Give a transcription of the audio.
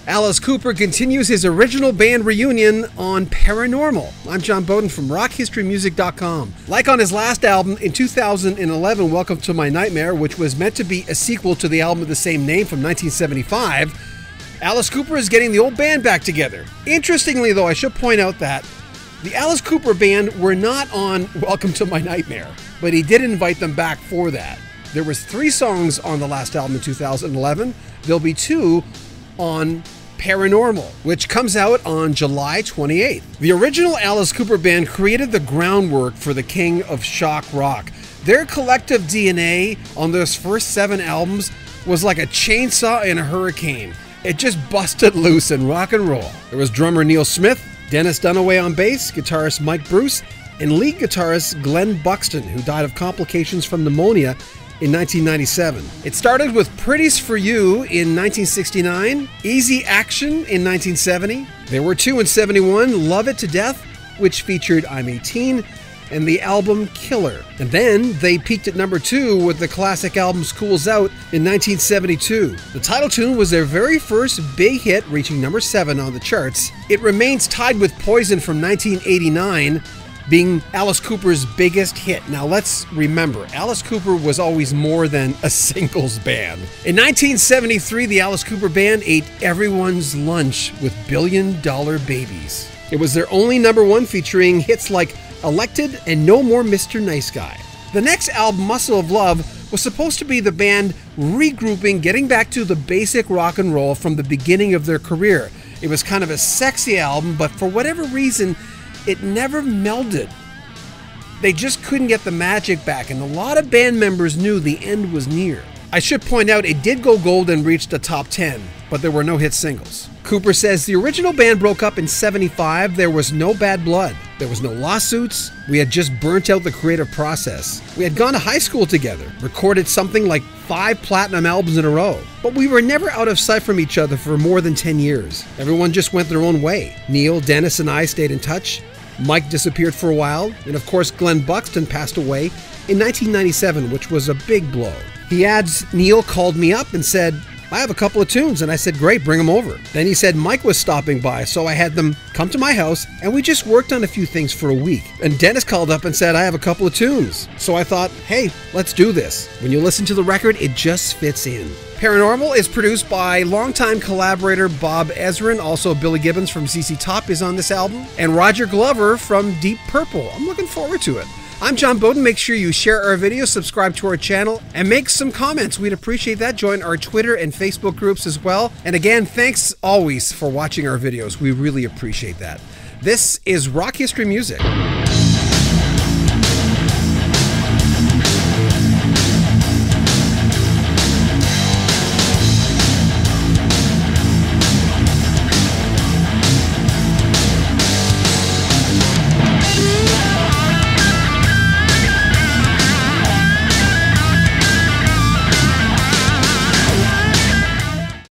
Alice Cooper continues his original band reunion on Paranormal. I'm John Bowden from rockhistorymusic.com. Like on his last album in 2011, Welcome to My Nightmare, which was meant to be a sequel to the album of the same name from 1975, Alice Cooper is getting the old band back together. Interestingly, though, I should point out that the Alice Cooper band were not on Welcome to My Nightmare, but he did invite them back for that. There was 3 songs on the last album in 2011. There'll be 2 on Paranormal, which comes out on July 28th. The original Alice Cooper band created the groundwork for the king of shock rock. Their collective DNA on those first 7 albums was like a chainsaw in a hurricane. It just busted loose in rock and roll. There was drummer Neal Smith, Dennis Dunaway on bass, guitarist Mike Bruce, and lead guitarist Glen Buxton, who died of complications from pneumonia in 1997. It started with Pretties for You in 1969, Easy Action in 1970. There were 2 in 71, Love It to Death, which featured I'm 18, and the album Killer. And then they peaked at number 2 with the classic album School's Out in 1972. The title tune was their very first big hit, reaching number 7 on the charts. It remains tied with Poison from 1989, being Alice Cooper's biggest hit. Now let's remember, Alice Cooper was always more than a singles band. In 1973, the Alice Cooper band ate everyone's lunch with Billion Dollar Babies. It was their only number 1, featuring hits like Elected and No More Mr. Nice Guy. The next album, Muscle of Love, was supposed to be the band regrouping, getting back to the basic rock and roll from the beginning of their career. It was kind of a sexy album, but for whatever reason, it never melded. They just couldn't get the magic back, and a lot of band members knew the end was near. I should point out it did go gold and reached the top 10, but there were no hit singles. Cooper says the original band broke up in '75. There was no bad blood. There was no lawsuits. We had just burnt out the creative process. We had gone to high school together, recorded something like 5 platinum albums in a row. But we were never out of sight from each other for more than 10 years. Everyone just went their own way. Neal, Dennis, and I stayed in touch. Mike disappeared for a while, and of course Glen Buxton passed away in 1997, which was a big blow. He adds, Neal called me up and said, I have a couple of tunes, and I said, great, bring them over. Then he said Mike was stopping by, so I had them come to my house, and we just worked on a few things for a week. And Dennis called up and said, I have a couple of tunes. So I thought, hey, let's do this. When you listen to the record, it just fits in. Paranormal is produced by longtime collaborator Bob Ezrin. Also, Billy Gibbons from ZZ Top is on this album, and Roger Glover from Deep Purple. I'm looking forward to it. I'm John Bowden. Make sure you share our videos, subscribe to our channel, and make some comments. We'd appreciate that. Join our Twitter and Facebook groups as well. And again, thanks always for watching our videos. We really appreciate that. This is Rock History Music.